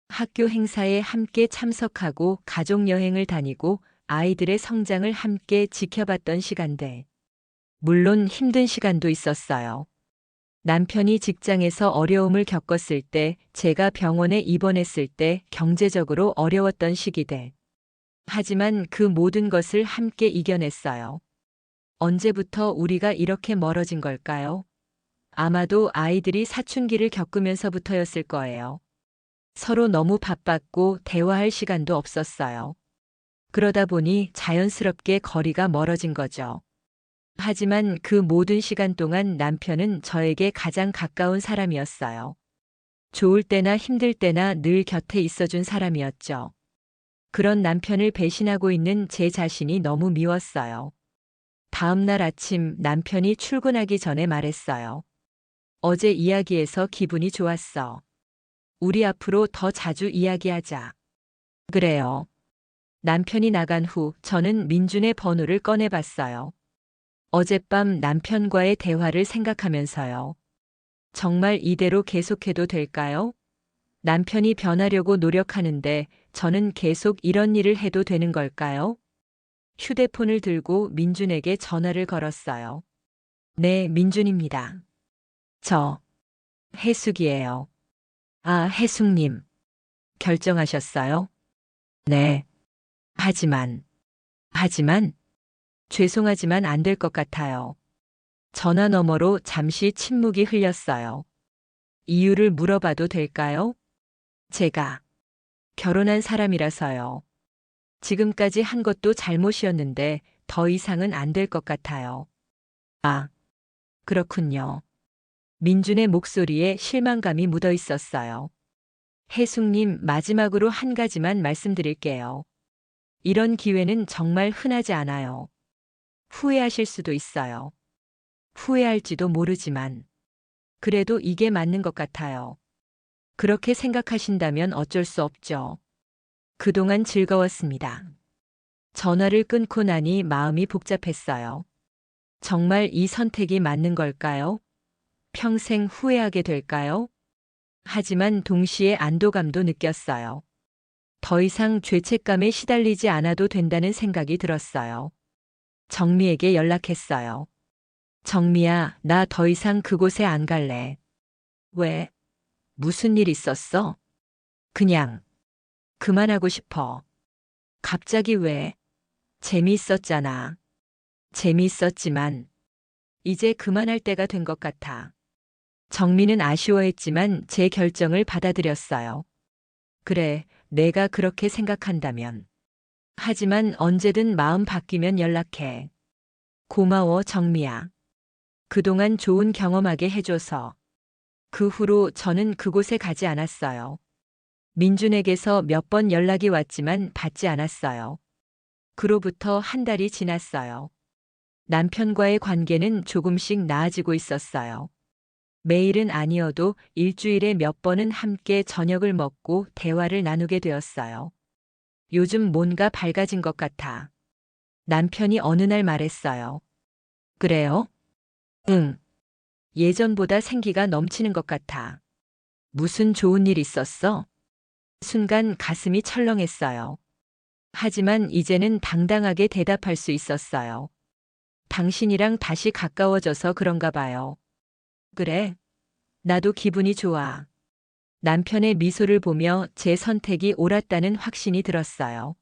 학교 행사에 함께 참석하고 가족 여행을 다니고 아이들의 성장을 함께 지켜봤던 시간들. 물론 힘든 시간도 있었어요. 남편이 직장에서 어려움을 겪었을 때, 제가 병원에 입원했을 때 경제적으로 어려웠던 시기들. 하지만 그 모든 것을 함께 이겨냈어요. 언제부터 우리가 이렇게 멀어진 걸까요? 아마도 아이들이 사춘기를 겪으면서부터였을 거예요. 서로 너무 바빴고 대화할 시간도 없었어요. 그러다 보니 자연스럽게 거리가 멀어진 거죠. 하지만 그 모든 시간 동안 남편은 저에게 가장 가까운 사람이었어요. 좋을 때나 힘들 때나 늘 곁에 있어준 사람이었죠. 그런 남편을 배신하고 있는 제 자신이 너무 미웠어요. 다음 날 아침 남편이 출근하기 전에 말했어요. 어제 이야기해서 기분이 좋았어. 우리 앞으로 더 자주 이야기하자. 그래요. 남편이 나간 후 저는 민준의 번호를 꺼내봤어요. 어젯밤 남편과의 대화를 생각하면서요. 정말 이대로 계속해도 될까요? 남편이 변하려고 노력하는데 저는 계속 이런 일을 해도 되는 걸까요? 휴대폰을 들고 민준에게 전화를 걸었어요. 네, 민준입니다. 저, 해숙이에요. 아, 해숙님. 결정하셨어요? 네. 하지만, 죄송하지만 안 될 것 같아요. 전화 너머로 잠시 침묵이 흘렸어요. 이유를 물어봐도 될까요? 제가 결혼한 사람이라서요. 지금까지 한 것도 잘못이었는데 더 이상은 안 될 것 같아요. 아, 그렇군요. 민준의 목소리에 실망감이 묻어 있었어요. 혜숙님, 마지막으로 한 가지만 말씀드릴게요. 이런 기회는 정말 흔하지 않아요. 후회하실 수도 있어요. 후회할지도 모르지만. 그래도 이게 맞는 것 같아요. 그렇게 생각하신다면 어쩔 수 없죠. 그동안 즐거웠습니다. 전화를 끊고 나니 마음이 복잡했어요. 정말 이 선택이 맞는 걸까요? 평생 후회하게 될까요? 하지만 동시에 안도감도 느꼈어요. 더 이상 죄책감에 시달리지 않아도 된다는 생각이 들었어요. 정미에게 연락했어요. 정미야, 나 더 이상 그곳에 안 갈래. 왜? 무슨 일 있었어? 그냥 그만하고 싶어. 갑자기 왜? 재미있었잖아. 재미있었지만 이제 그만할 때가 된 것 같아. 정미는 아쉬워했지만 제 결정을 받아들였어요. 그래, 내가 그렇게 생각한다면. 하지만 언제든 마음 바뀌면 연락해. 고마워, 정미야. 그동안 좋은 경험하게 해줘서. 그 후로 저는 그곳에 가지 않았어요. 민준에게서 몇 번 연락이 왔지만 받지 않았어요. 그로부터 한 달이 지났어요. 남편과의 관계는 조금씩 나아지고 있었어요. 매일은 아니어도 일주일에 몇 번은 함께 저녁을 먹고 대화를 나누게 되었어요. 요즘 뭔가 밝아진 것 같아. 남편이 어느 날 말했어요. 그래요? 응. 예전보다 생기가 넘치는 것 같아. 무슨 좋은 일 있었어? 순간 가슴이 철렁했어요. 하지만 이제는 당당하게 대답할 수 있었어요. 당신이랑 다시 가까워져서 그런가 봐요. 그래. 나도 기분이 좋아. 남편의 미소를 보며 제 선택이 옳았다는 확신이 들었어요.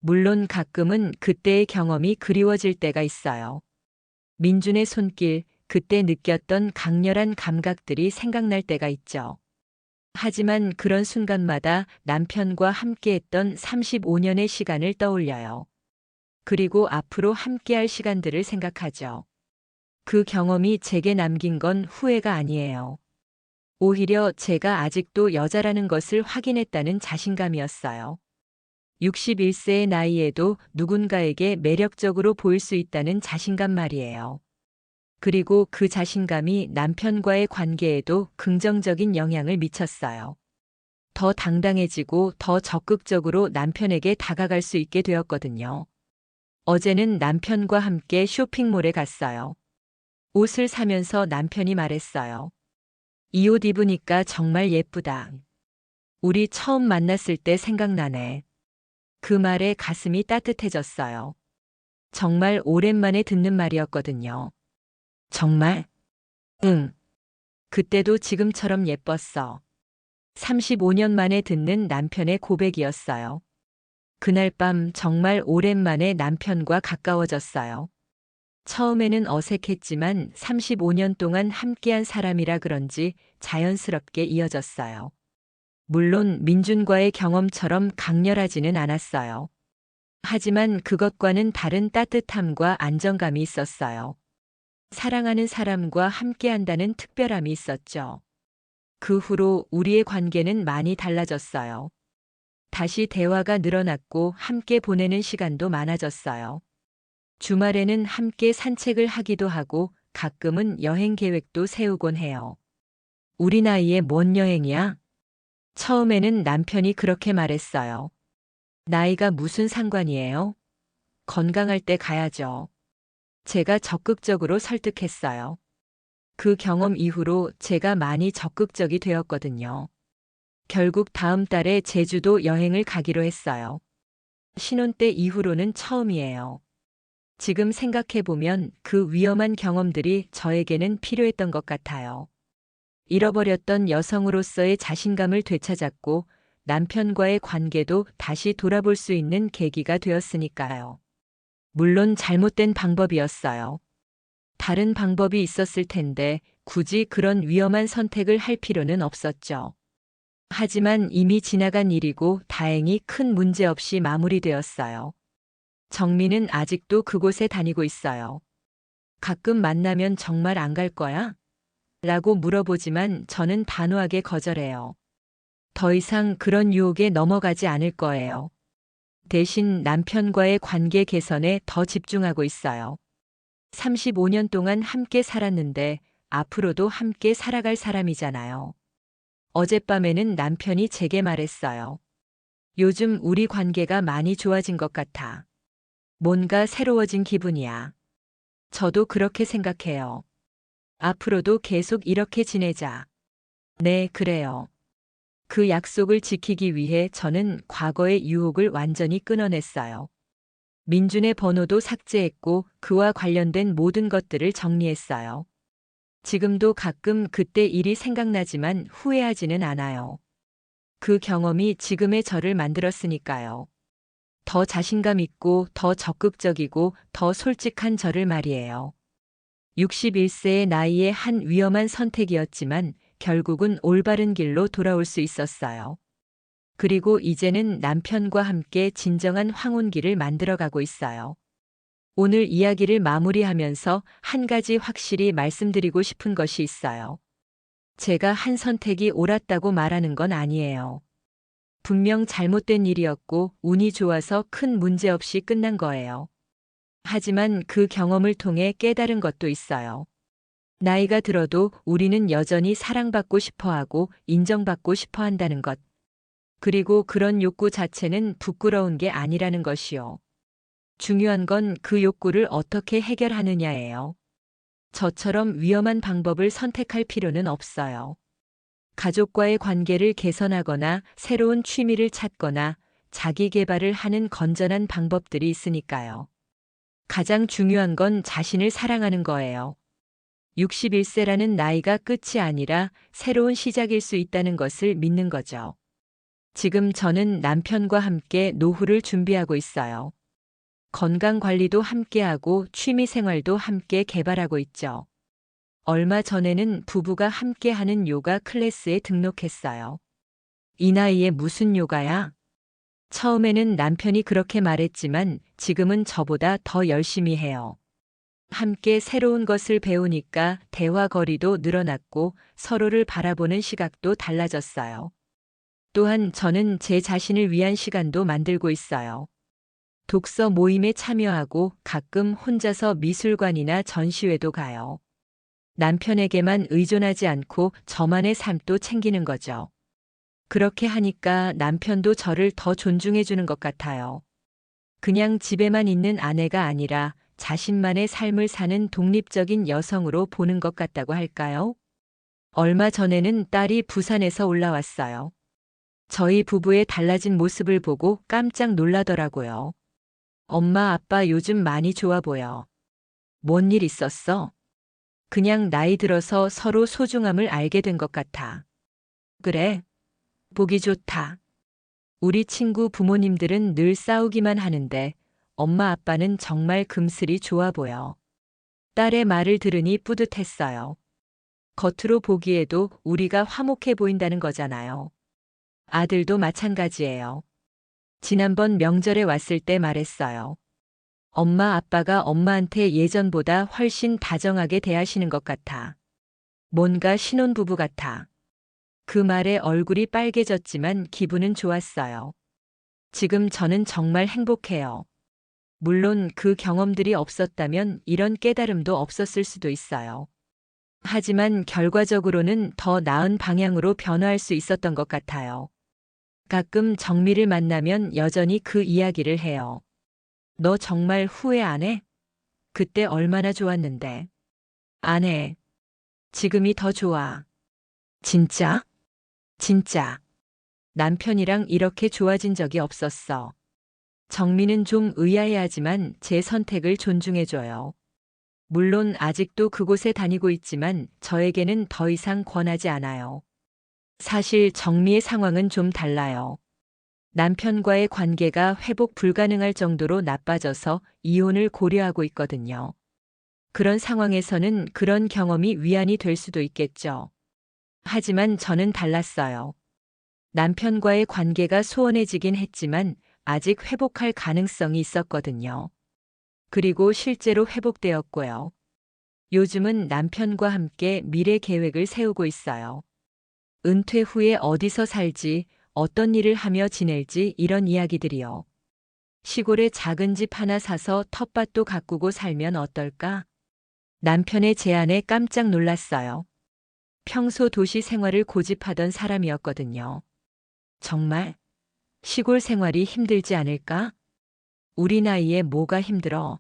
물론 가끔은 그때의 경험이 그리워질 때가 있어요. 민준의 손길, 그때 느꼈던 강렬한 감각들이 생각날 때가 있죠. 하지만 그런 순간마다 남편과 함께했던 35년의 시간을 떠올려요. 그리고 앞으로 함께할 시간들을 생각하죠. 그 경험이 제게 남긴 건 후회가 아니에요. 오히려 제가 아직도 여자라는 것을 확인했다는 자신감이었어요. 61세의 나이에도 누군가에게 매력적으로 보일 수 있다는 자신감 말이에요. 그리고 그 자신감이 남편과의 관계에도 긍정적인 영향을 미쳤어요. 더 당당해지고 더 적극적으로 남편에게 다가갈 수 있게 되었거든요. 어제는 남편과 함께 쇼핑몰에 갔어요. 옷을 사면서 남편이 말했어요. 이 옷 입으니까 정말 예쁘다. 우리 처음 만났을 때 생각나네. 그 말에 가슴이 따뜻해졌어요. 정말 오랜만에 듣는 말이었거든요. 정말? 응. 그때도 지금처럼 예뻤어. 35년 만에 듣는 남편의 고백이었어요. 그날 밤 정말 오랜만에 남편과 가까워졌어요. 처음에는 어색했지만 35년 동안 함께한 사람이라 그런지 자연스럽게 이어졌어요. 물론 민준과의 경험처럼 강렬하지는 않았어요. 하지만 그것과는 다른 따뜻함과 안정감이 있었어요. 사랑하는 사람과 함께한다는 특별함이 있었죠. 그 후로 우리의 관계는 많이 달라졌어요. 다시 대화가 늘어났고 함께 보내는 시간도 많아졌어요. 주말에는 함께 산책을 하기도 하고 가끔은 여행 계획도 세우곤 해요. 우리 나이에 뭔 여행이야? 처음에는 남편이 그렇게 말했어요. 나이가 무슨 상관이에요? 건강할 때 가야죠. 제가 적극적으로 설득했어요. 그 경험 이후로 제가 많이 적극적이 되었거든요. 결국 다음 달에 제주도 여행을 가기로 했어요. 신혼 때 이후로는 처음이에요. 지금 생각해보면 그 위험한 경험들이 저에게는 필요했던 것 같아요. 잃어버렸던 여성으로서의 자신감을 되찾았고 남편과의 관계도 다시 돌아볼 수 있는 계기가 되었으니까요. 물론 잘못된 방법이었어요. 다른 방법이 있었을 텐데 굳이 그런 위험한 선택을 할 필요는 없었죠. 하지만 이미 지나간 일이고 다행히 큰 문제 없이 마무리되었어요. 정민은 아직도 그곳에 다니고 있어요. 가끔 만나면 정말 안 갈 거야? 라고 물어보지만 저는 단호하게 거절해요. 더 이상 그런 유혹에 넘어가지 않을 거예요. 대신 남편과의 관계 개선에 더 집중하고 있어요. 35년 동안 함께 살았는데 앞으로도 함께 살아갈 사람이잖아요. 어젯밤에는 남편이 제게 말했어요. 요즘 우리 관계가 많이 좋아진 것 같아. 뭔가 새로워진 기분이야. 저도 그렇게 생각해요. 앞으로도 계속 이렇게 지내자. 네, 그래요. 그 약속을 지키기 위해 저는 과거의 유혹을 완전히 끊어냈어요. 민준의 번호도 삭제했고 그와 관련된 모든 것들을 정리했어요. 지금도 가끔 그때 일이 생각나지만 후회하지는 않아요. 그 경험이 지금의 저를 만들었으니까요. 더 자신감 있고 더 적극적이고 더 솔직한 저를 말이에요. 61세의 나이에 한 위험한 선택이었지만 결국은 올바른 길로 돌아올 수 있었어요. 그리고 이제는 남편과 함께 진정한 황혼기를 만들어가고 있어요. 오늘 이야기를 마무리하면서 한 가지 확실히 말씀드리고 싶은 것이 있어요. 제가 한 선택이 옳았다고 말하는 건 아니에요. 분명 잘못된 일이었고 운이 좋아서 큰 문제 없이 끝난 거예요. 하지만 그 경험을 통해 깨달은 것도 있어요. 나이가 들어도 우리는 여전히 사랑받고 싶어 하고 인정받고 싶어 한다는 것. 그리고 그런 욕구 자체는 부끄러운 게 아니라는 것이요. 중요한 건 그 욕구를 어떻게 해결하느냐예요. 저처럼 위험한 방법을 선택할 필요는 없어요. 가족과의 관계를 개선하거나 새로운 취미를 찾거나 자기 개발을 하는 건전한 방법들이 있으니까요. 가장 중요한 건 자신을 사랑하는 거예요. 61세라는 나이가 끝이 아니라 새로운 시작일 수 있다는 것을 믿는 거죠. 지금 저는 남편과 함께 노후를 준비하고 있어요. 건강 관리도 함께하고 취미 생활도 함께 개발하고 있죠. 얼마 전에는 부부가 함께하는 요가 클래스에 등록했어요. 이 나이에 무슨 요가야? 처음에는 남편이 그렇게 말했지만 지금은 저보다 더 열심히 해요. 함께 새로운 것을 배우니까 대화 거리도 늘어났고 서로를 바라보는 시각도 달라졌어요. 또한 저는 제 자신을 위한 시간도 만들고 있어요. 독서 모임에 참여하고 가끔 혼자서 미술관이나 전시회도 가요. 남편에게만 의존하지 않고 저만의 삶도 챙기는 거죠. 그렇게 하니까 남편도 저를 더 존중해 주는 것 같아요. 그냥 집에만 있는 아내가 아니라 자신만의 삶을 사는 독립적인 여성으로 보는 것 같다고 할까요? 얼마 전에는 딸이 부산에서 올라왔어요. 저희 부부의 달라진 모습을 보고 깜짝 놀라더라고요. 엄마, 아빠 요즘 많이 좋아 보여. 뭔 일 있었어? 그냥 나이 들어서 서로 소중함을 알게 된 것 같아. 그래, 보기 좋다. 우리 친구 부모님들은 늘 싸우기만 하는데 엄마 아빠는 정말 금슬이 좋아 보여. 딸의 말을 들으니 뿌듯했어요. 겉으로 보기에도 우리가 화목해 보인다는 거잖아요. 아들도 마찬가지예요. 지난번 명절에 왔을 때 말했어요. 엄마 아빠가 엄마한테 예전보다 훨씬 다정하게 대하시는 것 같아. 뭔가 신혼부부 같아. 그 말에 얼굴이 빨개졌지만 기분은 좋았어요. 지금 저는 정말 행복해요. 물론 그 경험들이 없었다면 이런 깨달음도 없었을 수도 있어요. 하지만 결과적으로는 더 나은 방향으로 변화할 수 있었던 것 같아요. 가끔 정미를 만나면 여전히 그 이야기를 해요. 너 정말 후회 안 해? 그때 얼마나 좋았는데. 안 해. 지금이 더 좋아. 진짜? 진짜. 남편이랑 이렇게 좋아진 적이 없었어. 정미는 좀 의아해하지만 제 선택을 존중해줘요. 물론 아직도 그곳에 다니고 있지만 저에게는 더 이상 권하지 않아요. 사실 정미의 상황은 좀 달라요. 남편과의 관계가 회복 불가능할 정도로 나빠져서 이혼을 고려하고 있거든요. 그런 상황에서는 그런 경험이 위안이 될 수도 있겠죠. 하지만 저는 달랐어요. 남편과의 관계가 소원해지긴 했지만 아직 회복할 가능성이 있었거든요. 그리고 실제로 회복되었고요. 요즘은 남편과 함께 미래 계획을 세우고 있어요. 은퇴 후에 어디서 살지, 어떤 일을 하며 지낼지 이런 이야기들이요. 시골에 작은 집 하나 사서 텃밭도 가꾸고 살면 어떨까? 남편의 제안에 깜짝 놀랐어요. 평소 도시 생활을 고집하던 사람이었거든요. 정말 시골 생활이 힘들지 않을까? 우리 나이에 뭐가 힘들어?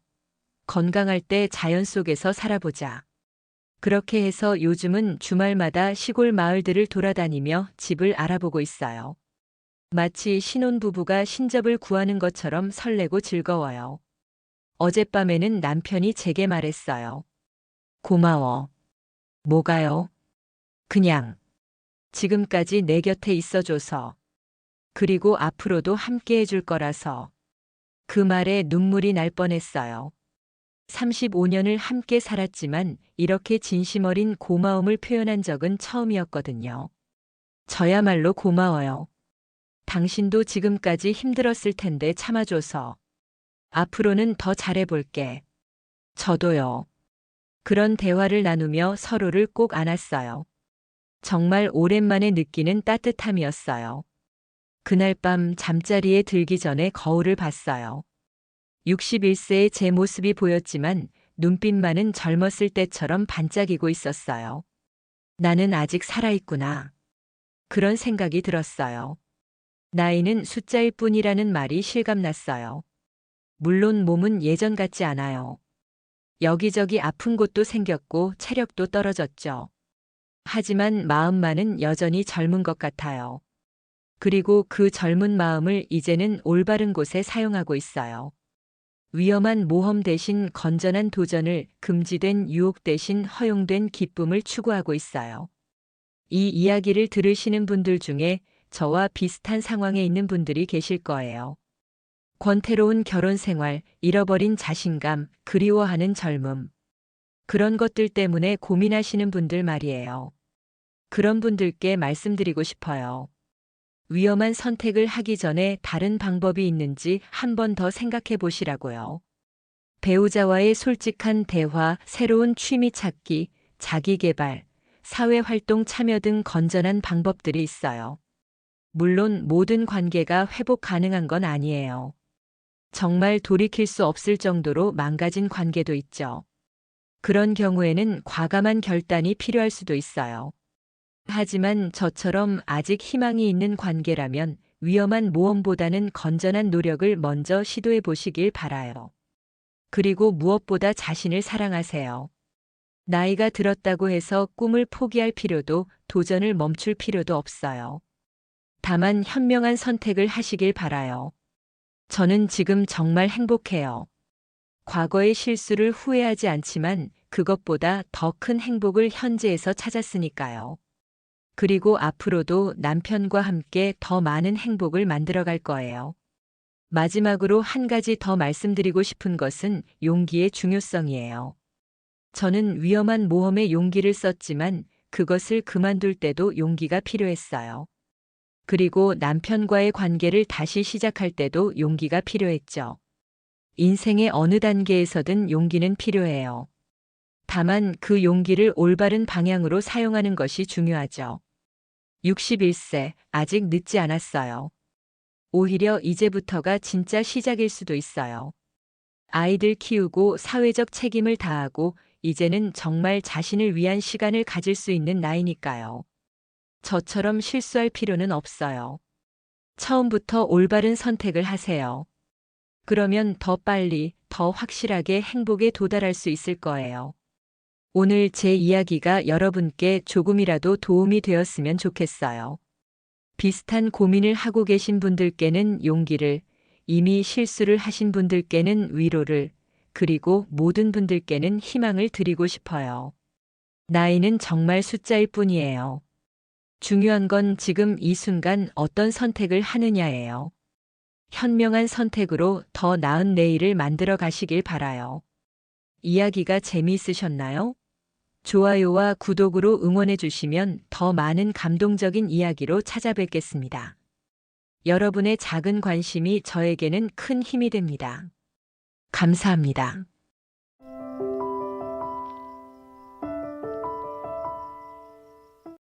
건강할 때 자연 속에서 살아보자. 그렇게 해서 요즘은 주말마다 시골 마을들을 돌아다니며 집을 알아보고 있어요. 마치 신혼부부가 신접을 구하는 것처럼 설레고 즐거워요. 어젯밤에는 남편이 제게 말했어요. 고마워. 뭐가요? 그냥 지금까지 내 곁에 있어줘서. 그리고 앞으로도 함께 해줄 거라서. 그 말에 눈물이 날 뻔했어요. 35년을 함께 살았지만 이렇게 진심 어린 고마움을 표현한 적은 처음이었거든요. 저야말로 고마워요. 당신도 지금까지 힘들었을 텐데 참아줘서. 앞으로는 더 잘해볼게. 저도요. 그런 대화를 나누며 서로를 꼭 안았어요. 정말 오랜만에 느끼는 따뜻함이었어요. 그날 밤 잠자리에 들기 전에 거울을 봤어요. 61세의 제 모습이 보였지만 눈빛만은 젊었을 때처럼 반짝이고 있었어요. 나는 아직 살아있구나. 그런 생각이 들었어요. 나이는 숫자일 뿐이라는 말이 실감났어요. 물론 몸은 예전 같지 않아요. 여기저기 아픈 곳도 생겼고 체력도 떨어졌죠. 하지만 마음만은 여전히 젊은 것 같아요. 그리고 그 젊은 마음을 이제는 올바른 곳에 사용하고 있어요. 위험한 모험 대신 건전한 도전을, 금지된 유혹 대신 허용된 기쁨을 추구하고 있어요. 이 이야기를 들으시는 분들 중에 저와 비슷한 상황에 있는 분들이 계실 거예요. 권태로운 결혼 생활, 잃어버린 자신감, 그리워하는 젊음. 그런 것들 때문에 고민하시는 분들 말이에요. 그런 분들께 말씀드리고 싶어요. 위험한 선택을 하기 전에 다른 방법이 있는지 한 번 더 생각해 보시라고요. 배우자와의 솔직한 대화, 새로운 취미 찾기, 자기 개발, 사회 활동 참여 등 건전한 방법들이 있어요. 물론 모든 관계가 회복 가능한 건 아니에요. 정말 돌이킬 수 없을 정도로 망가진 관계도 있죠. 그런 경우에는 과감한 결단이 필요할 수도 있어요. 하지만 저처럼 아직 희망이 있는 관계라면 위험한 모험보다는 건전한 노력을 먼저 시도해 보시길 바라요. 그리고 무엇보다 자신을 사랑하세요. 나이가 들었다고 해서 꿈을 포기할 필요도 도전을 멈출 필요도 없어요. 다만 현명한 선택을 하시길 바라요. 저는 지금 정말 행복해요. 과거의 실수를 후회하지 않지만 그것보다 더 큰 행복을 현재에서 찾았으니까요. 그리고 앞으로도 남편과 함께 더 많은 행복을 만들어갈 거예요. 마지막으로 한 가지 더 말씀드리고 싶은 것은 용기의 중요성이에요. 저는 위험한 모험에 용기를 썼지만 그것을 그만둘 때도 용기가 필요했어요. 그리고 남편과의 관계를 다시 시작할 때도 용기가 필요했죠. 인생의 어느 단계에서든 용기는 필요해요. 다만 그 용기를 올바른 방향으로 사용하는 것이 중요하죠. 61세, 아직 늦지 않았어요. 오히려 이제부터가 진짜 시작일 수도 있어요. 아이들 키우고 사회적 책임을 다하고 이제는 정말 자신을 위한 시간을 가질 수 있는 나이니까요. 저처럼 실수할 필요는 없어요. 처음부터 올바른 선택을 하세요. 그러면 더 빨리, 더 확실하게 행복에 도달할 수 있을 거예요. 오늘 제 이야기가 여러분께 조금이라도 도움이 되었으면 좋겠어요. 비슷한 고민을 하고 계신 분들께는 용기를, 이미 실수를 하신 분들께는 위로를, 그리고 모든 분들께는 희망을 드리고 싶어요. 나이는 정말 숫자일 뿐이에요. 중요한 건 지금 이 순간 어떤 선택을 하느냐예요. 현명한 선택으로 더 나은 내일을 만들어 가시길 바라요. 이야기가 재미있으셨나요? 좋아요와 구독으로 응원해 주시면 더 많은 감동적인 이야기로 찾아뵙겠습니다. 여러분의 작은 관심이 저에게는 큰 힘이 됩니다. 감사합니다.